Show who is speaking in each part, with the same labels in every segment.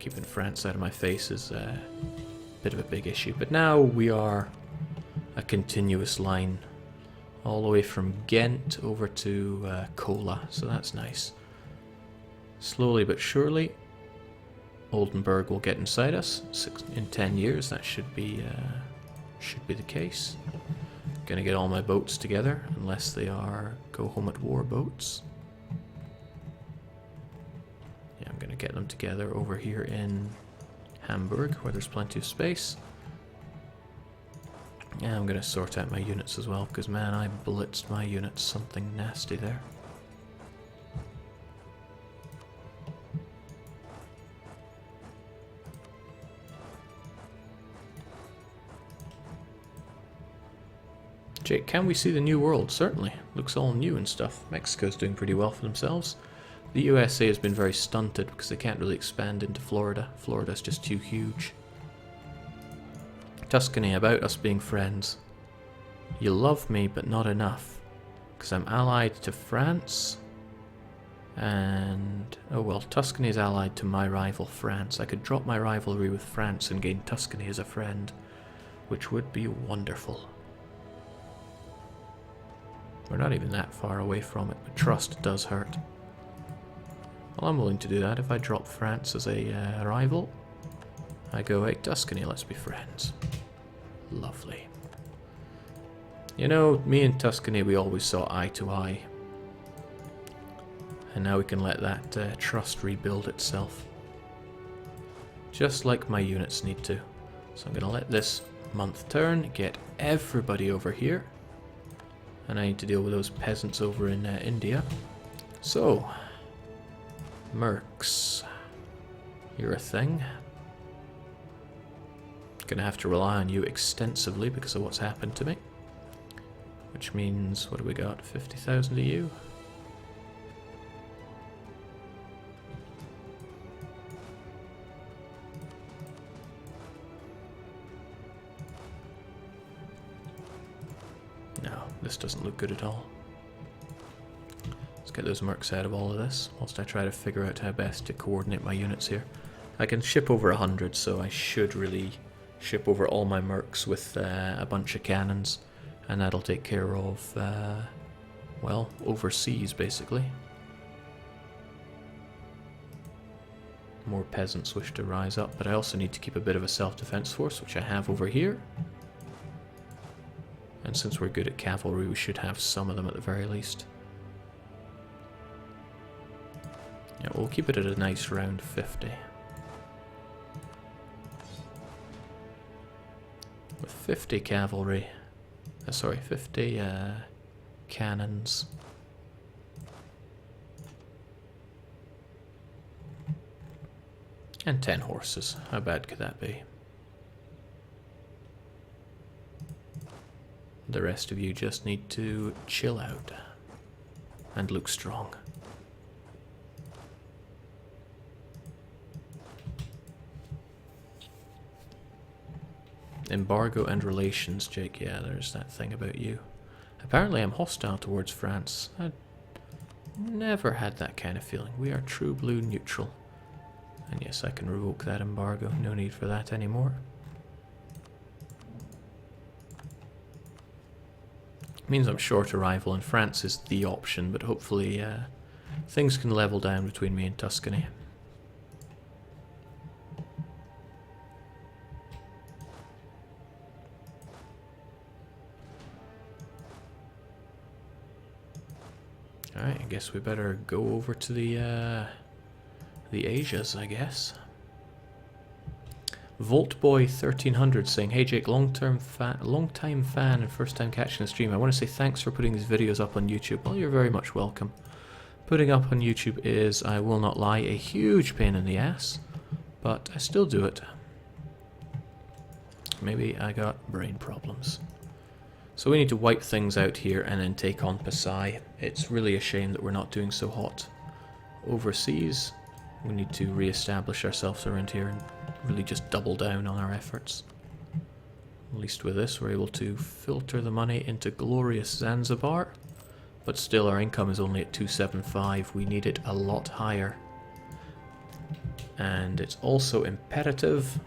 Speaker 1: keeping France out of my face is a bit of a big issue. But now we are a continuous line all the way from Ghent over to Kola, so that's nice. Slowly but surely, Oldenburg will get inside us. In 10 years, that should be the case. Gonna get all my boats together, unless they are go home at war boats. Yeah, I'm gonna get them together over here in Hamburg, where there's plenty of space. Yeah, I'm gonna sort out my units as well, because man, I blitzed my units something nasty there. Jake, can we see the new world? Certainly. Looks all new and stuff. Mexico's doing pretty well for themselves. The USA has been very stunted because they can't really expand into Florida. Florida's just too huge. Tuscany, about us being friends. You love me, but not enough. Because I'm allied to France. And... oh well, Tuscany is allied to my rival France. I could drop my rivalry with France and gain Tuscany as a friend. Which would be wonderful. We're not even that far away from it, but trust does hurt. Well, I'm willing to do that. If I drop France as a rival, I go, hey, Tuscany, let's be friends. Lovely. You know, me and Tuscany, we always saw eye to eye. And now we can let that trust rebuild itself. Just like my units need to. So I'm going to let this month turn, get everybody over here. And I need to deal with those peasants over in India. So, Mercs, you're a thing. Gonna have to rely on you extensively because of what's happened to me. Which means, what do we got? 50,000 to you? No, this doesn't look good at all. Let's get those mercs out of all of this, whilst I try to figure out how best to coordinate my units here. I can ship over 100, so I should really ship over all my mercs with a bunch of cannons, and that'll take care of, well, overseas basically. More peasants wish to rise up, but I also need to keep a bit of a self-defense force, which I have over here. And since we're good at cavalry, we should have some of them at the very least. Yeah, we'll keep it at a nice round 50. With 50 cavalry, 50 cannons. And 10 horses. How bad could that be? The rest of you just need to chill out and look strong. Embargo and relations, Jake. Yeah, there's that thing about you. Apparently I'm hostile towards France. I never had that kind of feeling. We are true blue neutral. And yes, I can revoke that embargo. No need for that anymore. Means I'm short a rival, and France is the option, but hopefully things can level down between me and Tuscany. Alright, I guess we better go over to the Asias, I guess. Voltboy 1300 saying, "Hey Jake, long-time fan and first-time catching the stream. I want to say thanks for putting these videos up on YouTube." Well, you're very much welcome. Putting up on YouTube is, I will not lie, a huge pain in the ass, but I still do it. Maybe I got brain problems. So we need to wipe things out here and then take on Pasai. It's really a shame that we're not doing so hot overseas. We need to re-establish ourselves around here and really just double down on our efforts. At least with this, we're able to filter the money into glorious Zanzibar, but still our income is only at 275. We need it a lot higher. And it's also imperative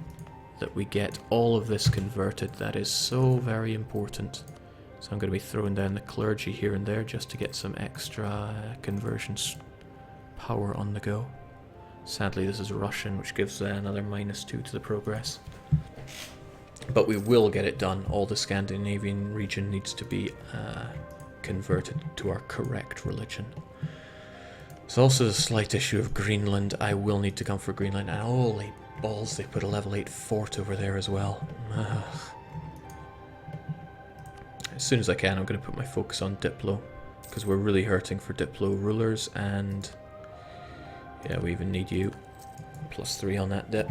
Speaker 1: that we get all of this converted. That is so very important. So I'm going to be throwing down the clergy here and there just to get some extra conversions power on the go. Sadly, this is Russian, which gives another -2 to the progress. But we will get it done. All the Scandinavian region needs to be converted to our correct religion. There's also a slight issue of Greenland. I will need to come for Greenland. And holy balls, they put a level 8 fort over there as well. Ugh. As soon as I can, I'm going to put my focus on Diplo, because we're really hurting for Diplo rulers, and yeah, we even need you. +3 on that dip.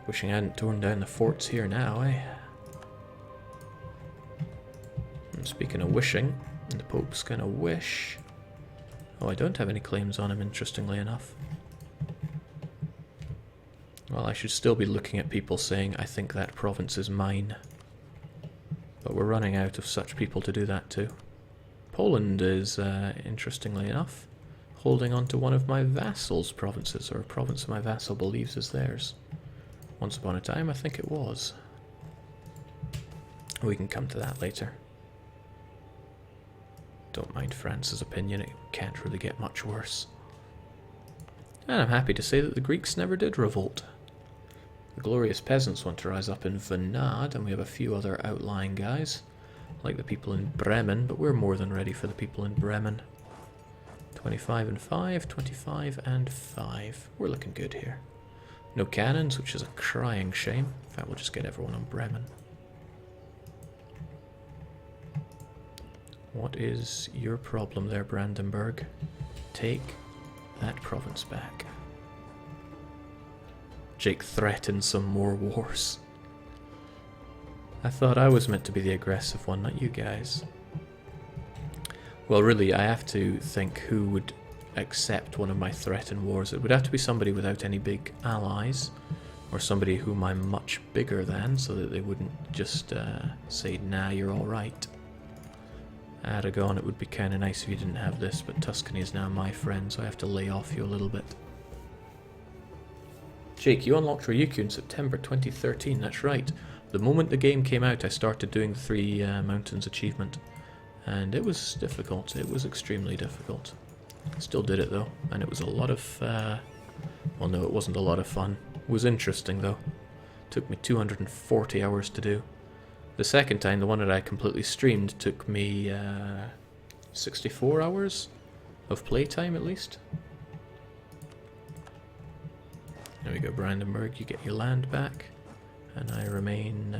Speaker 1: Wishing I hadn't torn down the forts here now, eh? And speaking of wishing, the Pope's gonna wish. Oh, I don't have any claims on him, interestingly enough. Well, I should still be looking at people saying, I think that province is mine. But we're running out of such people to do that too. Poland is, interestingly enough, holding on to one of my vassals' provinces, or a province my vassal believes is theirs. Once upon a time, I think it was. We can come to that later. Don't mind France's opinion, it can't really get much worse. And I'm happy to say that the Greeks never did revolt. The glorious peasants want to rise up in Venad, and we have a few other outlying guys, like the people in Bremen, but we're more than ready for the people in Bremen. 25 and 5, 25 and 5. We're looking good here. No cannons, which is a crying shame. In fact, we'll just get everyone on Bremen. What is your problem there, Brandenburg? Take that province back. Jake threatens some more wars. I thought I was meant to be the aggressive one, not you guys. Well, really, I have to think who would accept one of my threatened wars. It would have to be somebody without any big allies, or somebody whom I'm much bigger than, so that they wouldn't just say, nah, you're alright. Aragon, it would be kind of nice if you didn't have this, but Tuscany is now my friend, so I have to lay off you a little bit. Jake, you unlocked Ryukyu in September 2013, that's right. The moment the game came out, I started doing the 3 mountains achievement. And it was difficult, it was extremely difficult. Still did it though, and it was a lot of, well no, it wasn't a lot of fun. It was interesting though. It took me 240 hours to do. The second time, the one that I completely streamed, took me 64 hours of playtime at least. There we go, Brandenburg, you get your land back, and I remain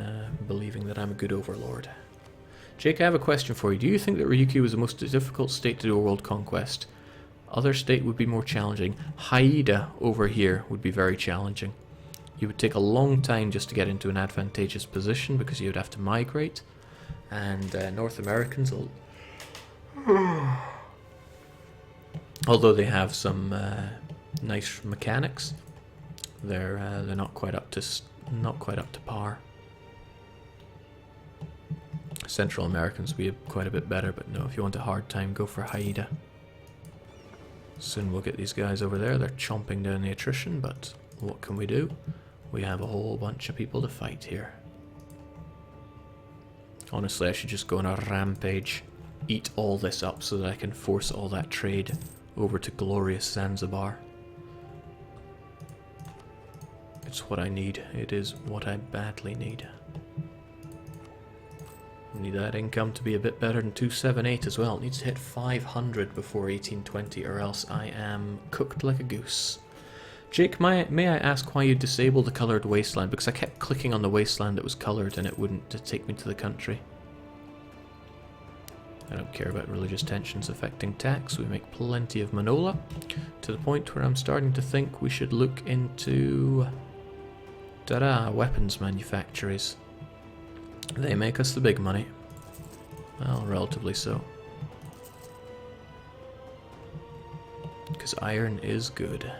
Speaker 1: believing that I'm a good overlord. Jake, I have a question for you. Do you think that Ryukyu is the most difficult state to do a world conquest? Other state would be more challenging. Haida over here would be very challenging. You would take a long time just to get into an advantageous position because you would have to migrate. And North Americans, although they have some nice mechanics, they're not quite up to par. Central Americans would be quite a bit better, but no, if you want a hard time, go for Haida. Soon we'll get these guys over there. They're chomping down the attrition, but what can we do? We have a whole bunch of people to fight here. Honestly, I should just go on a rampage, eat all this up so that I can force all that trade over to glorious Zanzibar. It's what I need. It is what I badly need. I need that income to be a bit better than 278 as well. It needs to hit 500 before 1820, or else I am cooked like a goose. Jake, may I ask why you disabled the coloured wasteland? Because I kept clicking on the wasteland that was coloured and it wouldn't take me to the country. I don't care about religious tensions affecting tax. We make plenty of Manola, to the point where I'm starting to think we should look into weapons manufacturers. They make us the big money. Well, relatively so. Because iron is good.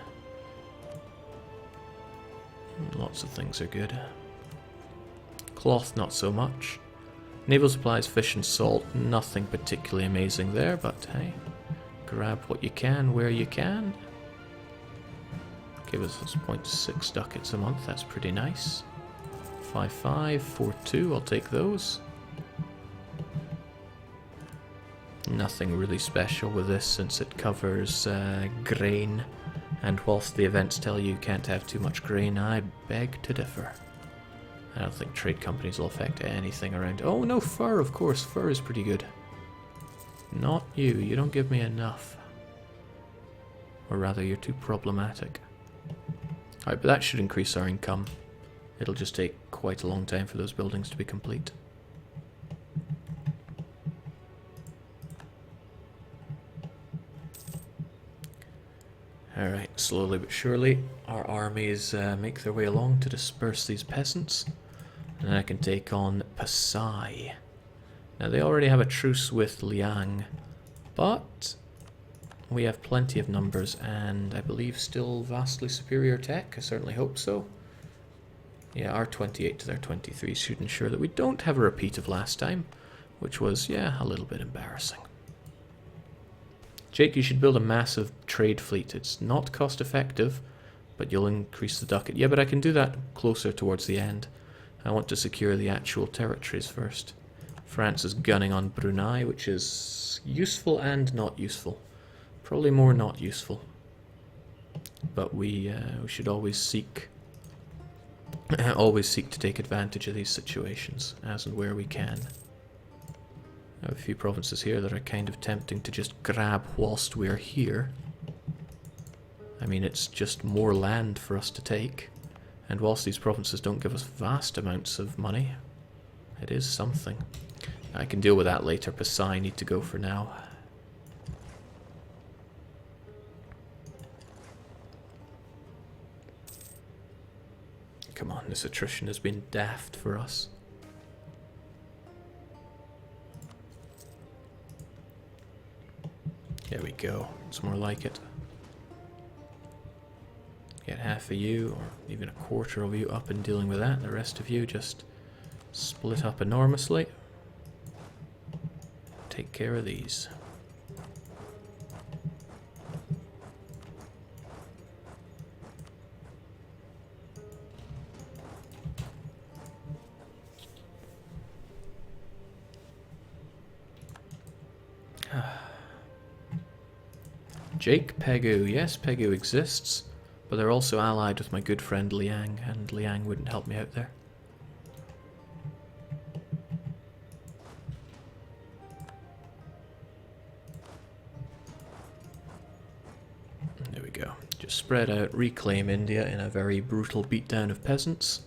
Speaker 1: Lots of things are good. Cloth, not so much. Naval supplies, fish and salt, nothing particularly amazing there, but hey, grab what you can where you can. Give us 0.6 ducats a month, that's pretty nice. 5.5, 4.2, I'll take those. Nothing really special with this since it covers grain, and whilst the events tell you can't have too much grain, I beg to differ. I don't think trade companies will affect anything around. Oh no, fur, of course, fur is pretty good. Not you, you don't give me enough. Or rather, you're too problematic. Alright, but that should increase our income. It'll just take quite a long time for those buildings to be complete. Alright, slowly but surely, our armies make their way along to disperse these peasants. And then I can take on Pasai. Now, they already have a truce with Liang, but we have plenty of numbers and I believe still vastly superior tech. I certainly hope so. Yeah, our 28 to their 23 should ensure that we don't have a repeat of last time, which was, yeah, a little bit embarrassing. Jake, you should build a massive trade fleet. It's not cost effective, but you'll increase the ducat. Yeah, but I can do that closer towards the end. I want to secure the actual territories first. France is gunning on Brunei, which is useful and not useful. Probably more not useful. But we should always seek to take advantage of these situations, as and where we can. I have a few provinces here that are kind of tempting to just grab whilst we're here. I mean, it's just more land for us to take. And whilst these provinces don't give us vast amounts of money, it is something. I can deal with that later. Pasai need to go for now. Come on, this attrition has been daft for us. There we go. It's more like it. Get half of you, or even a quarter of you, up and dealing with that. The rest of you just split up enormously. Take care of these. Jake Pegu. Yes, Pegu exists, but they're also allied with my good friend Liang, and Liang wouldn't help me out there. There we go. Just spread out, reclaim India in a very brutal beatdown of peasants,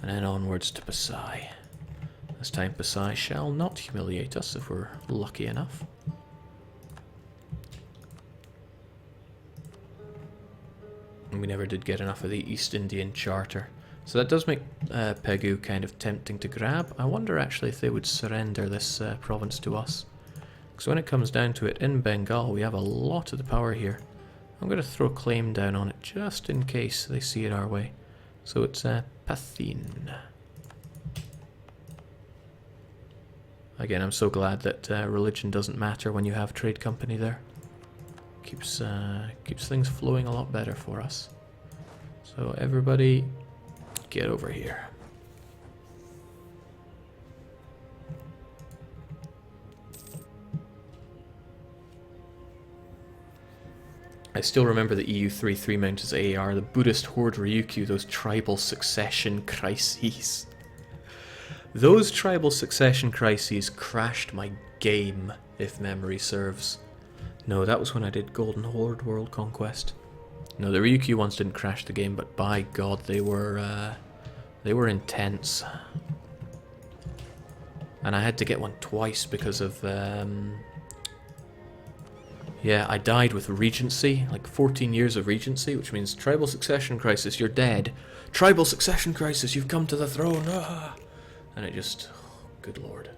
Speaker 1: and then onwards to Pasai. This time Pasai shall not humiliate us if we're lucky enough. We never did get enough of the East Indian Charter. So that does make Pegu kind of tempting to grab. I wonder actually if they would surrender this province to us. Because when it comes down to it, in Bengal we have a lot of the power here. I'm going to throw a claim down on it just in case they see it our way. So it's Pathin. Again, I'm so glad that religion doesn't matter when you have trade company there. Keeps things flowing a lot better for us. So everybody, get over here. I still remember the EU3 3-mounted AR, the Buddhist Horde Ryukyu, those tribal succession crises. Those tribal succession crises crashed my game, if memory serves. No, that was when I did Golden Horde World Conquest. No, the Ryukyu ones didn't crash the game, but by God, they were intense. And I had to get one twice because of, yeah, I died with Regency, like 14 years of Regency, which means Tribal Succession Crisis, you're dead. Tribal Succession Crisis, you've come to the throne. Ah! And it just, oh, good lord.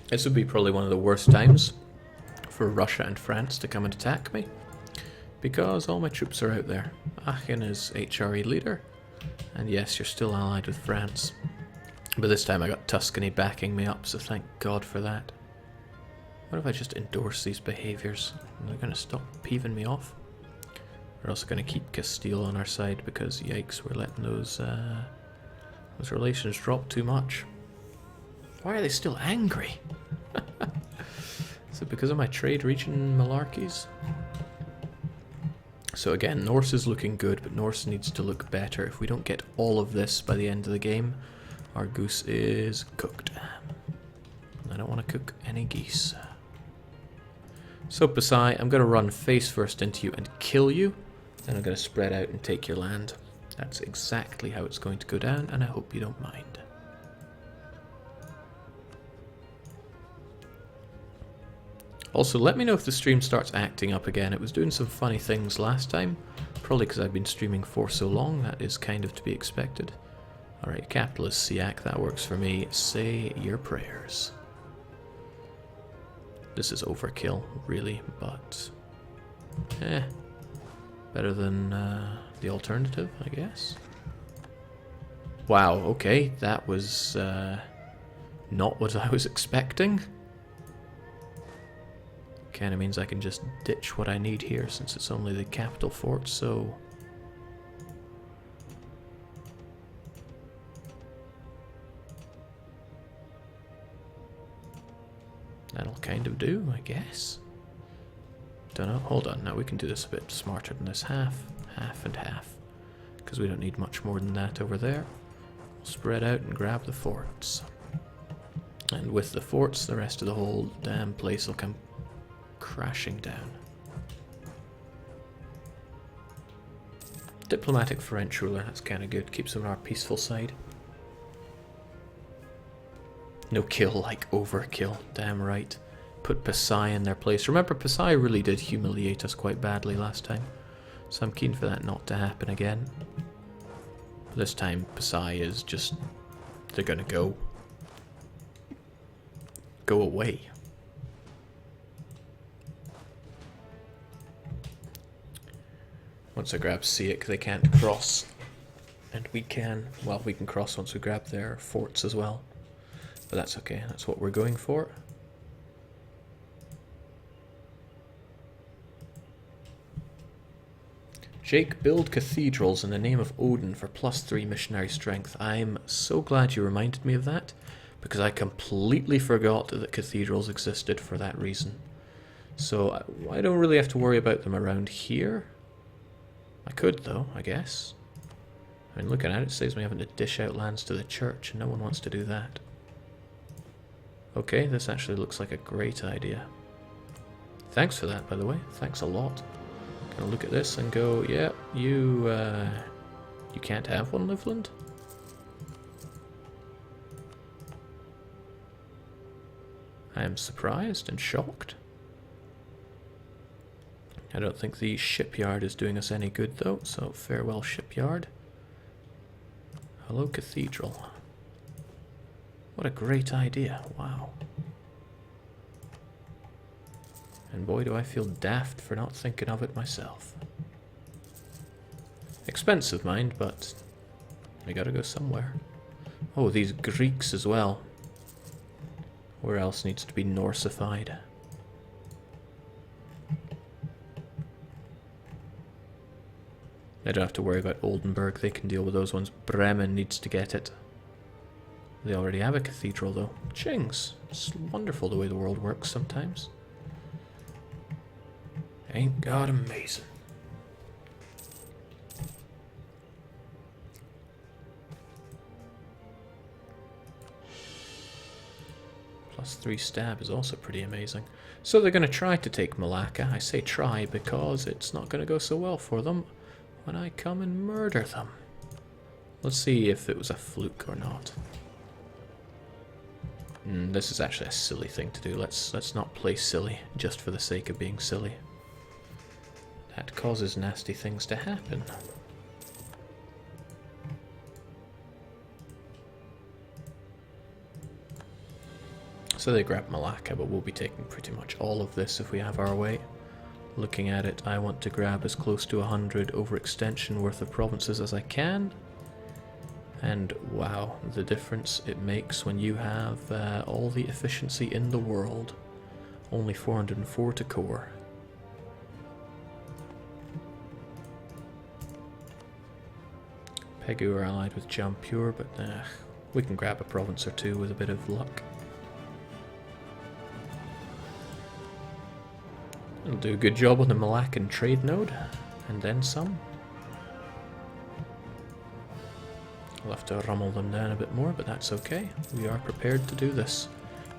Speaker 1: This would be probably one of the worst times for Russia and France to come and attack me, because all my troops are out there. Aachen is HRE leader, and yes, you're still allied with France. But this time I got Tuscany backing me up, so thank God for that. What if I just endorse these behaviours? They're going to stop peeving me off. We're also going to keep Castile on our side because, yikes, we're letting those relations drop too much. Why are they still angry? Is it because of my trade region malarkeys? So again, Norse is looking good, but Norse needs to look better. If we don't get all of this by the end of the game, our goose is cooked. I don't want to cook any geese. So Pasai, I'm going to run face first into you and kill you. Then I'm going to spread out and take your land. That's exactly how it's going to go down, and I hope you don't mind. Also, let me know if the stream starts acting up again. It was doing some funny things last time. Probably because I've been streaming for so long. That is kind of to be expected. Alright, capitalist Siak, that works for me. Say your prayers. This is overkill, really, but... better than the alternative, I guess. Wow, okay, that was not what I was expecting. Kinda means I can just ditch what I need here since it's only the capital fort, so... That'll kind of do, I guess. Don't know. Hold on. Now we can do this a bit smarter than this. Half, half, and half. Because we don't need much more than that over there. We'll spread out and grab the forts. And with the forts, the rest of the whole damn place will come crashing down. Diplomatic French ruler. That's kind of good. Keeps them on our peaceful side. No kill like overkill, damn right. Put Pasai in their place. Remember, Pasai really did humiliate us quite badly last time. So I'm keen for that not to happen again. But this time, Pasai is just... They're gonna go. Go away. Once I grab Siak, they can't cross. And we can. Well, we can cross once we grab their forts as well. But that's okay, that's what we're going for. Jake, build cathedrals in the name of Odin for +3 missionary strength. I'm so glad you reminded me of that, because I completely forgot that cathedrals existed for that reason. So I don't really have to worry about them around here. I could though, I guess. I mean, looking at it, it saves me having to dish out lands to the church, and no one wants to do that. Okay, this actually looks like a great idea. Thanks for that, by the way. Thanks a lot. Gonna look at this and go, yeah, you can't have one, Livland? I am surprised and shocked. I don't think the shipyard is doing us any good, though, so farewell, shipyard. Hello, cathedral. What a great idea, wow. And boy do I feel daft for not thinking of it myself. Expensive, mind, but we gotta go somewhere. Oh, these Greeks as well. Where else needs to be Norsified? I don't have to worry about Oldenburg, they can deal with those ones. Bremen needs to get it. They already have a cathedral, though. Chings. It's wonderful the way the world works sometimes. Ain't God amazing. +3 stab is also pretty amazing. So they're going to try to take Malacca. I say try because it's not going to go so well for them when I come and murder them. Let's see if it was a fluke or not. This is actually a silly thing to do. Let's not play silly just for the sake of being silly. That causes nasty things to happen. So they grab Malacca, but we'll be taking pretty much all of this if we have our way. Looking at it, I want to grab as close to 100 overextension worth of provinces as I can. And wow, the difference it makes when you have all the efficiency in the world. Only 404 to core. Pegu are allied with Jampur, but we can grab a province or two with a bit of luck. It'll do a good job on the Malaccan trade node, and then some. We'll have to rummel them down a bit more, but that's okay. We are prepared to do this.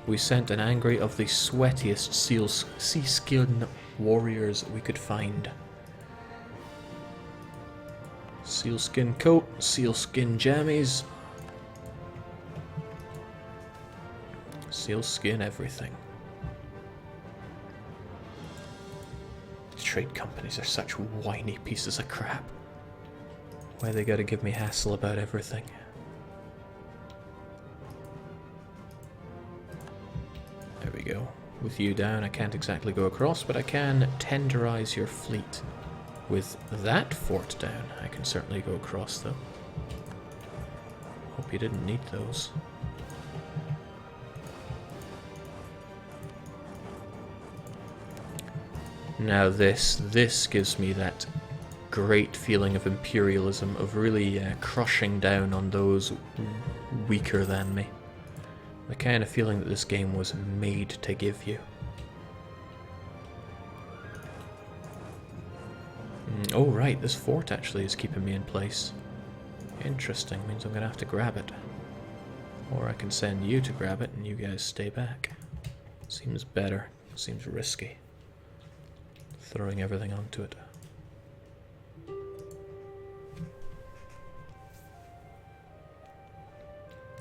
Speaker 1: We sent an angry of the sweatiest sea-skin warriors we could find. Sealskin coat, sealskin jammies. Sealskin everything. Trade companies are such whiny pieces of crap. Why they gotta give me hassle about everything? There we go. With you down, I can't exactly go across, but I can tenderize your fleet. With that fort down, I can certainly go across, though. Hope you didn't need those. Now this gives me that great feeling of imperialism, of really crushing down on those weaker than me. The kind of feeling that this game was made to give you. Oh right, this fort actually is keeping me in place. Interesting, means I'm going to have to grab it. Or I can send you to grab it and you guys stay back. Seems better, seems risky. Throwing everything onto it.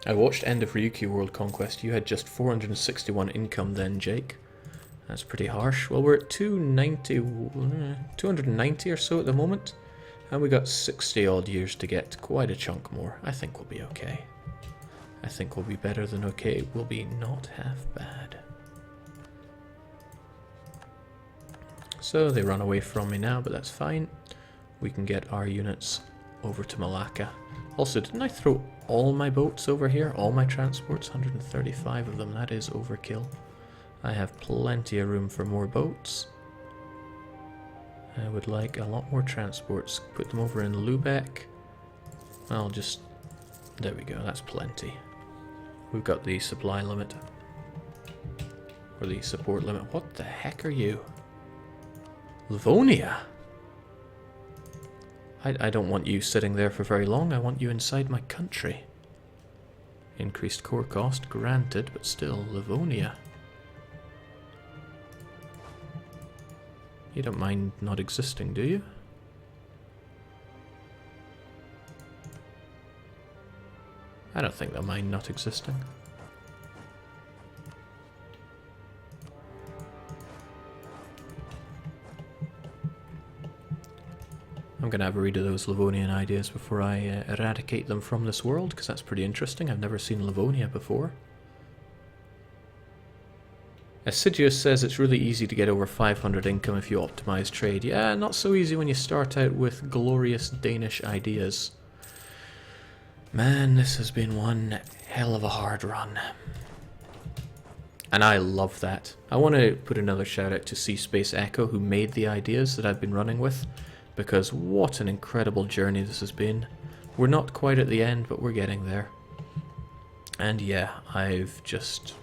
Speaker 1: I watched End of Ryukyu World Conquest. You had just 461 income then, Jake. That's pretty harsh. Well, we're at 290 or so at the moment. And we got 60 odd years to get quite a chunk more. I think we'll be okay. I think we'll be better than okay. We'll be not half bad. So they run away from me now, but that's fine. We can get our units over to Malacca. Also, didn't I throw all my boats over here? All my transports? 135 of them. That is overkill. I have plenty of room for more boats. I would like a lot more transports. Put them over in Lubeck. I'll just... There we go. That's plenty. We've got the supply limit. Or the support limit. What the heck are you? Livonia? I don't want you sitting there for very long. I want you inside my country. Increased core cost, granted, but still, Livonia. You don't mind not existing, do you? I don't think they'll mind not existing. I'm going to have a read of those Livonian ideas before I eradicate them from this world, because that's pretty interesting. I've never seen Livonia before. Assiduous says it's really easy to get over 500 income if you optimize trade. Yeah, not so easy when you start out with glorious Danish ideas. Man, this has been one hell of a hard run. And I love that. I want to put another shout out to Seaspace Echo, who made the ideas that I've been running with. Because what an incredible journey this has been. We're not quite at the end, but we're getting there. And yeah, I've just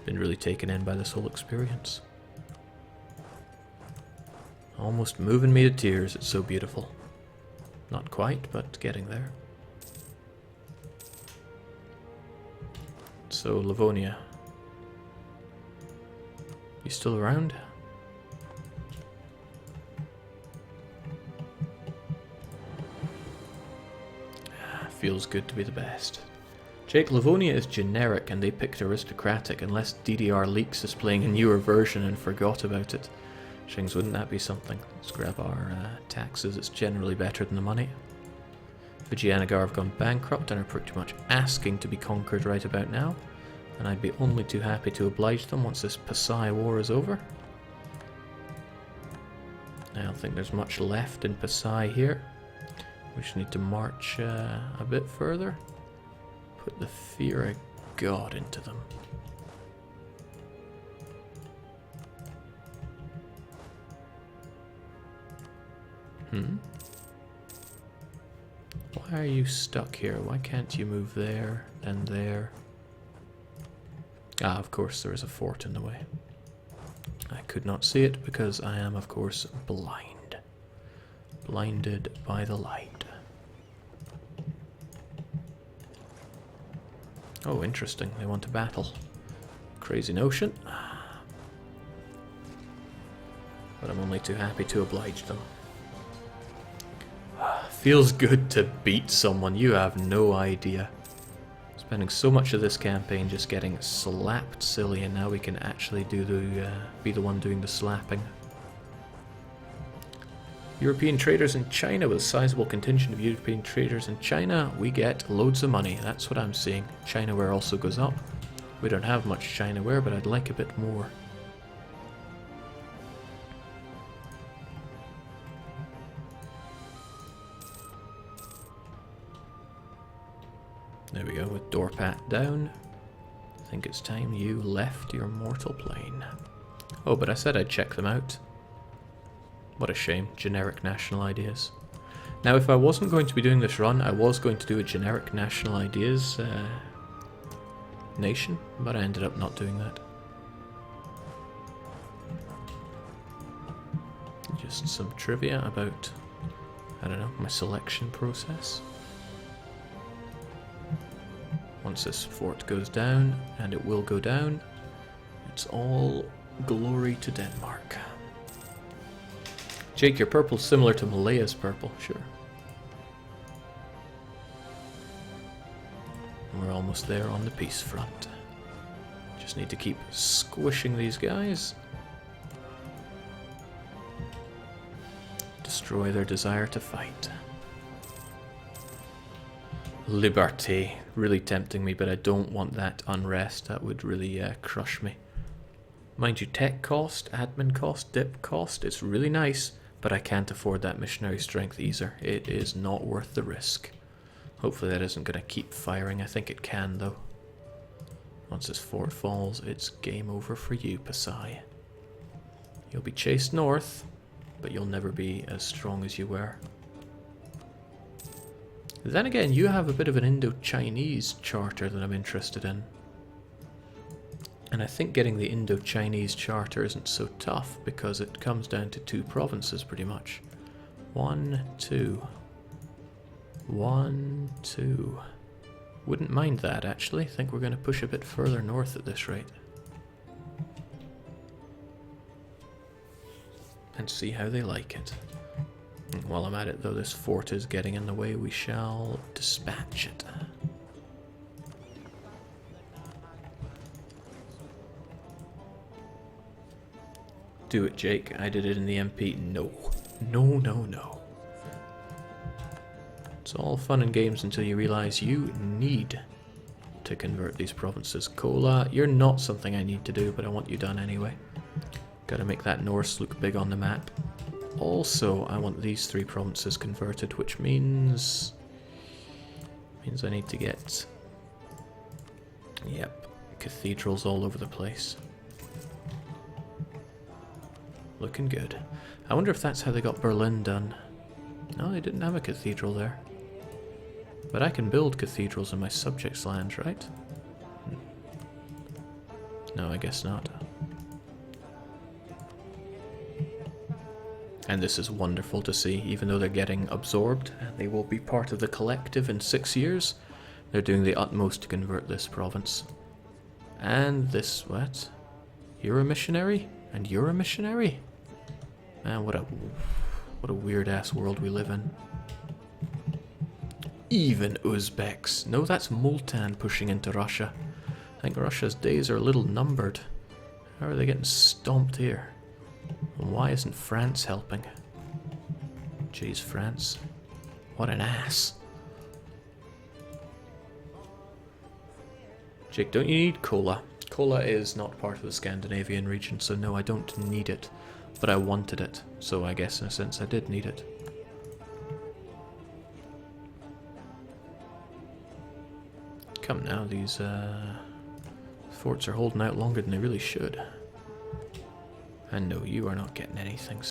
Speaker 1: been really taken in by this whole experience. Almost moving me to tears, it's so beautiful. Not quite, but getting there. So, Livonia. You still around? Feels good to be the best. Jake, Livonia is generic and they picked aristocratic unless DDR Leaks is playing a newer version and forgot about it. Shings, wouldn't that be something? Let's grab our taxes, it's generally better than the money. Vijayanagar have gone bankrupt and are pretty much asking to be conquered right about now. And I'd be only too happy to oblige them once this Pasai war is over. I don't think there's much left in Pasai here. We just need to march a bit further. Put the fear of God into them. Why are you stuck here? Why can't you move there and there? Ah, of course there is a fort in the way. I could not see it because I am, of course, blind. Blinded by the light. Oh, interesting. They want to battle. Crazy notion. But I'm only too happy to oblige them. Feels good to beat someone, you have no idea. Spending so much of this campaign just getting slapped silly, and now we can actually do the be the one doing the slapping. European traders in China, with a sizable contingent of European traders in China, we get loads of money. That's what I'm seeing. Chinaware also goes up. We don't have much Chinaware, but I'd like a bit more. There we go, with Dorpat down. I think it's time you left your mortal plane. Oh, but I said I'd check them out. What a shame, generic national ideas. Now, if I wasn't going to be doing this run, I was going to do a generic national ideas nation, but I ended up not doing that. Just some trivia about, I don't know, my selection process. Once this fort goes down, and it will go down, it's all glory to Denmark. Jake, your purple's similar to Malaya's purple, sure. We're almost there on the peace front. Just need to keep squishing these guys. Destroy their desire to fight. Liberté. Really tempting me, but I don't want that unrest. That would really crush me. Mind you, tech cost, admin cost, dip cost, it's really nice, but I can't afford that missionary strength either. It is not worth the risk. Hopefully that isn't going to keep firing. I think it can, though. Once this fort falls, it's game over for you, Pasai. You'll be chased north, but you'll never be as strong as you were. Then again, you have a bit of an Indo-Chinese charter that I'm interested in. And I think getting the Indo-Chinese charter isn't so tough because it comes down to 2 provinces pretty much. 1, 2. 1, 2. Wouldn't mind that actually. Think we're going to push a bit further north at this rate. And see how they like it. While I'm at it though, this fort is getting in the way, we shall dispatch it. Do it, Jake. I did it in the MP. No. No, no, no. It's all fun and games until you realize you need to convert these provinces. Kola, you're not something I need to do, but I want you done anyway. Gotta make that Norse look big on the map. Also, I want these 3 provinces converted, which means I need to get, yep, cathedrals all over the place. Looking good. I wonder if that's how they got Berlin done. No, they didn't have a cathedral there. But I can build cathedrals in my subjects' lands, right? No, I guess not. And this is wonderful to see, even though they're getting absorbed, and they will be part of the collective in 6 years. They're doing the utmost to convert this province. And this, what? You're a missionary? And you're a missionary? Man, what a weird-ass world we live in. Even Uzbeks. No, that's Multan pushing into Russia. I think Russia's days are a little numbered. How are they getting stomped here? And why isn't France helping? Jeez, France. What an ass. Jake, don't you need Kola? Kola is not part of the Scandinavian region, so no, I don't need it. But I wanted it, so I guess in a sense I did need it. Come now, these forts are holding out longer than they really should. And no, you are not getting anything,